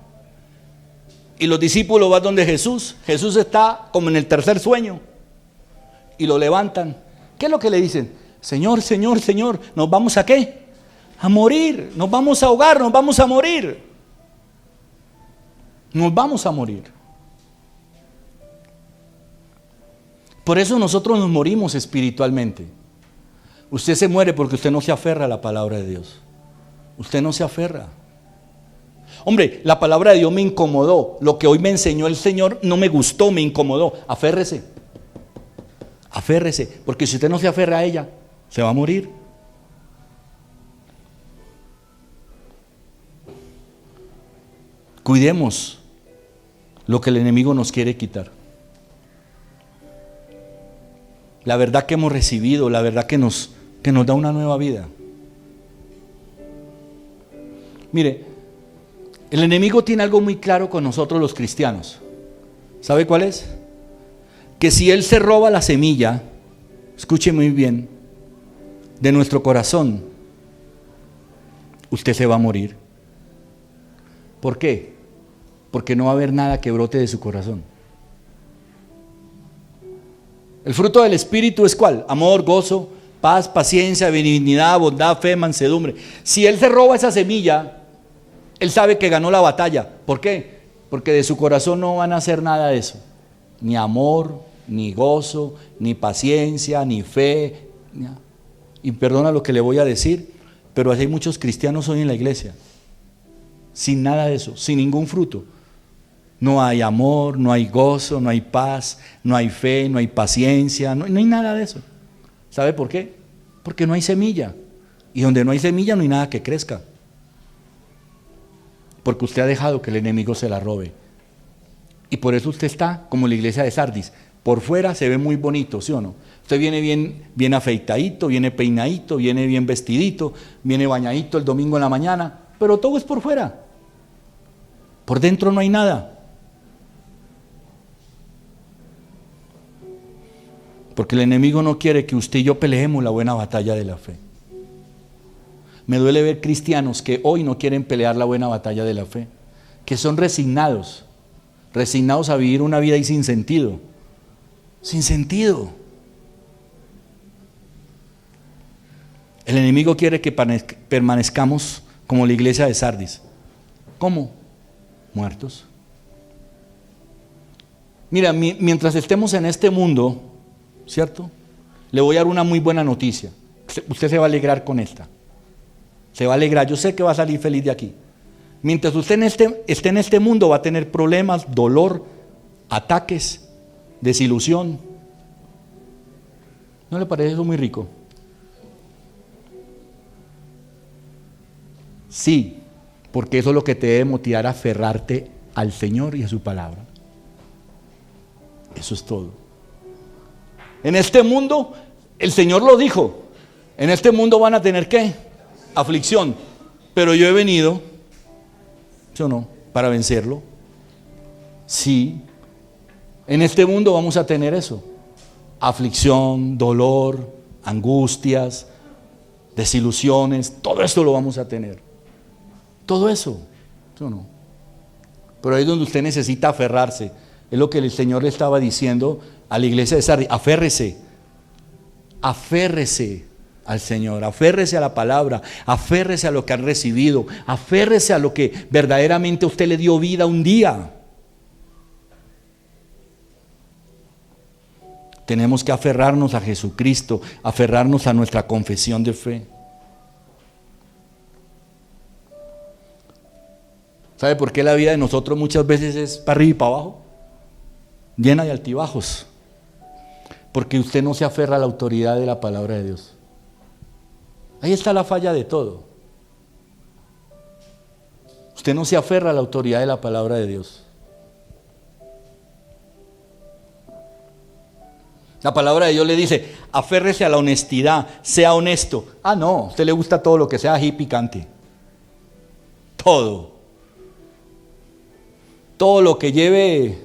Y los discípulos van donde Jesús. Jesús está como en el tercer sueño. Y lo levantan. ¿Qué es lo que le dicen? Señor, Señor, Señor, ¿nos vamos a qué? A morir. Nos vamos a ahogar, nos vamos a morir. Nos vamos a morir. Por eso nosotros nos morimos espiritualmente. Usted se muere porque usted no se aferra a la palabra de Dios. Usted no se aferra. Hombre, la palabra de Dios me incomodó. Lo que hoy me enseñó el Señor no me gustó, me incomodó. Aférrese. Aférrese. Porque si usted no se aferra a ella, se va a morir. Cuidemos lo que el enemigo nos quiere quitar. la verdad que hemos recibido, la verdad que nos da una nueva vida. Mire, el enemigo tiene algo muy claro con nosotros los cristianos. ¿Sabe cuál es? Que si él se roba la semilla, escuche muy bien, de nuestro corazón, usted se va a morir. ¿Por qué? Porque no va a haber nada que brote de su corazón. El fruto del Espíritu es ¿cuál? Amor, gozo, paz, paciencia, benignidad, bondad, fe, mansedumbre. Si él se roba esa semilla, él sabe que ganó la batalla. ¿Por qué? Porque de su corazón no van a hacer nada de eso. Ni amor, ni gozo, ni paciencia, ni fe. Y perdona lo que le voy a decir, pero hay muchos cristianos hoy en la iglesia sin nada de eso, sin ningún fruto. No hay amor, no hay gozo, no hay paz, no hay fe, no hay paciencia, no hay nada de eso. ¿Sabe por qué? Porque no hay semilla. Y donde no hay semilla no hay nada que crezca. Porque usted ha dejado que el enemigo se la robe. Y por eso usted está como la iglesia de Sardis. Por fuera se ve muy bonito, ¿sí o no? Usted viene bien afeitadito, viene peinadito, viene bien vestidito, viene bañadito el domingo en la mañana, pero todo es por fuera. Por dentro no hay nada. Porque el enemigo no quiere que usted y yo peleemos la buena batalla de la fe. Me duele ver cristianos que hoy no quieren pelear la buena batalla de la fe, que son resignados a vivir una vida ahí sin sentido. Sin sentido. El enemigo quiere que permanezcamos como la iglesia de Sardis. ¿Cómo? Muertos. Mira, mientras estemos en este mundo, ¿cierto? Le voy a dar una muy buena noticia. Usted se va a alegrar con esta. Se va a alegrar, yo sé que va a salir feliz de aquí. Mientras usted esté en este mundo va a tener problemas, dolor, ataques, desilusión. ¿No le parece eso muy rico? Sí, porque eso es lo que te debe motivar a aferrarte al Señor y a su palabra. Eso es todo. En este mundo, el Señor lo dijo, en este mundo van a tener ¿qué? Aflicción, pero yo he venido, ¿sí o no?, para vencerlo. Sí, en este mundo vamos a tener eso, aflicción, dolor, angustias, desilusiones, todo eso lo vamos a tener, todo eso, ¿sí o no? Pero ahí es donde usted necesita aferrarse, es lo que el Señor le estaba diciendo a la iglesia de Sardis, aférrese al Señor, aférrese a la palabra, aférrese a lo que han recibido, aférrese a lo que verdaderamente usted le dio vida un día. Tenemos que aferrarnos a Jesucristo, aferrarnos a nuestra confesión de fe. ¿Sabe por qué la vida de nosotros muchas veces es para arriba y para abajo? Llena de altibajos. Porque usted no se aferra a la autoridad de la palabra de Dios. Ahí está la falla de todo. Usted no se aferra a la autoridad de la palabra de Dios. La palabra de Dios le dice, aférrese a la honestidad, sea honesto. Ah, no, a usted le gusta todo lo que sea ají picante. Todo. Todo lo que lleve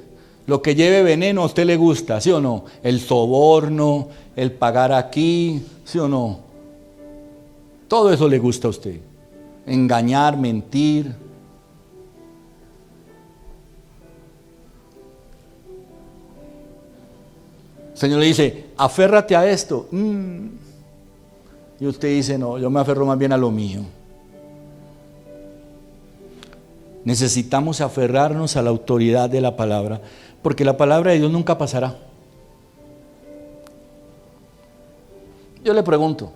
veneno a usted le gusta, ¿sí o no? El soborno, el pagar aquí, ¿sí o no? Todo eso le gusta a usted. Engañar, mentir. El Señor le dice, aférrate a esto. Y usted dice, no, yo me aferro más bien a lo mío. Necesitamos aferrarnos a la autoridad de la palabra, porque la palabra de Dios nunca pasará. Yo le pregunto,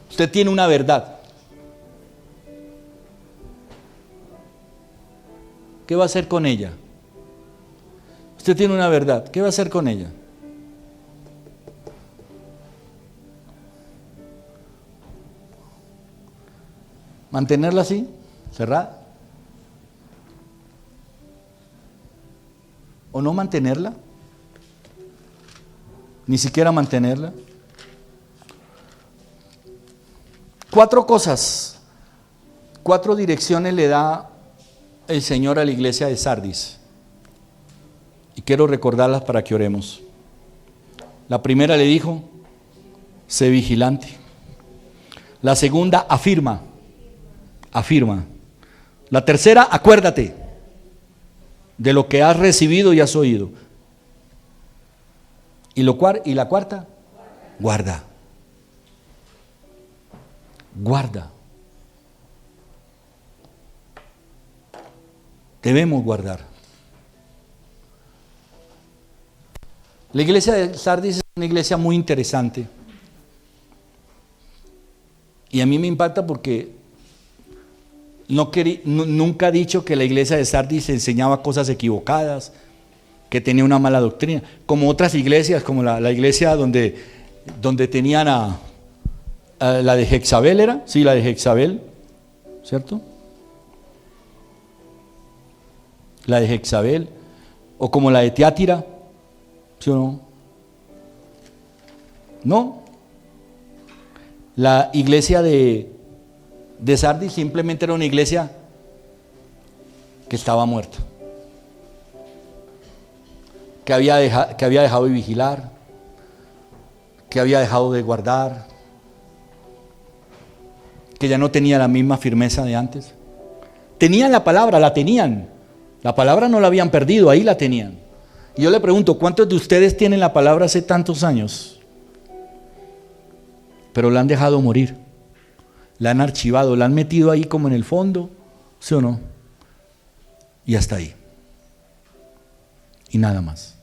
usted tiene una verdad. ¿Qué va a hacer con ella? Usted tiene una verdad. ¿Qué va a hacer con ella? ¿Mantenerla así? ¿Cerrada? ¿O no mantenerla? ni siquiera mantenerla. 4 cosas, 4 direcciones le da el Señor a la iglesia de Sardis. Y quiero recordarlas para que oremos. La primera le dijo, sé vigilante. La segunda, afirma. La tercera, acuérdate de lo que has recibido y has oído. Y la cuarta, guarda. Debemos guardar. La iglesia de Sardis es una iglesia muy interesante. Y a mí me impacta porque nunca he dicho que la iglesia de Sardis enseñaba cosas equivocadas, que tenía una mala doctrina, como otras iglesias, como la iglesia donde tenían a la de Jezabel, ¿era? Sí, la de Jezabel, ¿cierto? La de Jezabel, o como la de Tiátira, ¿sí o no? No. La iglesia de Sardis simplemente era una iglesia que estaba muerta, que había dejado de vigilar, que había dejado de guardar, que ya no tenía la misma firmeza de antes. Tenían la palabra, la tenían. La palabra no la habían perdido, ahí la tenían. Y yo le pregunto, ¿cuántos de ustedes tienen la palabra hace tantos años? Pero la han dejado morir, la han archivado, la han metido ahí como en el fondo, ¿sí o no? Y hasta ahí. Y nada más.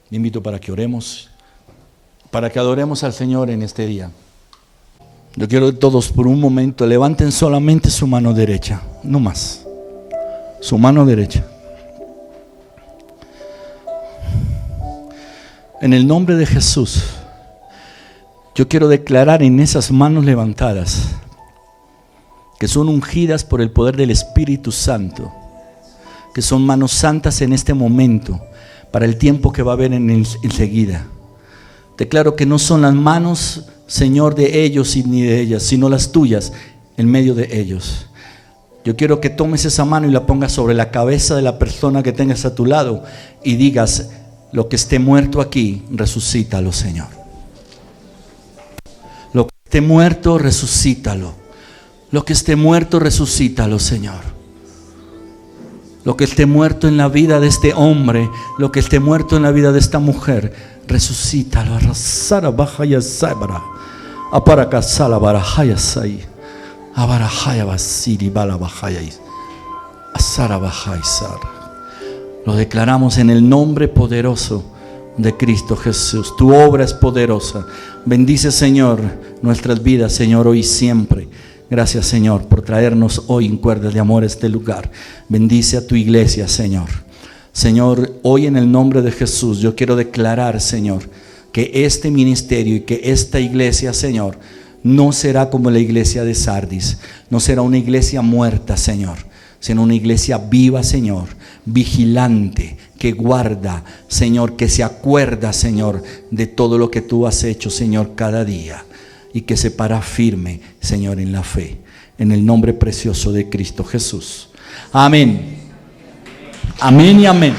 Le invito para que oremos, para que adoremos al Señor en este día. Yo quiero que todos por un momento levanten solamente su mano derecha, no más. Su mano derecha. En el nombre de Jesús, yo quiero declarar en esas manos levantadas, que son ungidas por el poder del Espíritu Santo, que son manos santas en este momento, para el tiempo que va a haber enseguida. Declaro que no son las manos, Señor, de ellos ni de ellas, sino las tuyas en medio de ellos. Yo quiero que tomes esa mano y la pongas sobre la cabeza de la persona que tengas a tu lado y digas, lo que esté muerto aquí, resucítalo, Señor. Lo que esté muerto, resucítalo. Lo que esté muerto, resucítalo, Señor. Lo que esté muerto en la vida de este hombre, lo que esté muerto en la vida de esta mujer, resucítalo. Arrasara bajaya sabra. Aparacasala barajaya sai. Abarajaya basiri bala bajaya. Asara bajaya sar. Lo declaramos en el nombre poderoso de Cristo Jesús. Tu obra es poderosa. Bendice, Señor, nuestras vidas, Señor, hoy y siempre. Gracias, Señor, por traernos hoy en cuerdas de amor a este lugar. Bendice a tu iglesia, Señor. Señor, hoy en el nombre de Jesús, yo quiero declarar, Señor, que este ministerio y que esta iglesia, Señor, no será como la iglesia de Sardis. No será una iglesia muerta, Señor, sino una iglesia viva, Señor, vigilante, que guarda, Señor, que se acuerda, Señor, de todo lo que tú has hecho, Señor, cada día. Y que se para firme, Señor, en la fe. En el nombre precioso de Cristo Jesús. Amén. Amén y amén.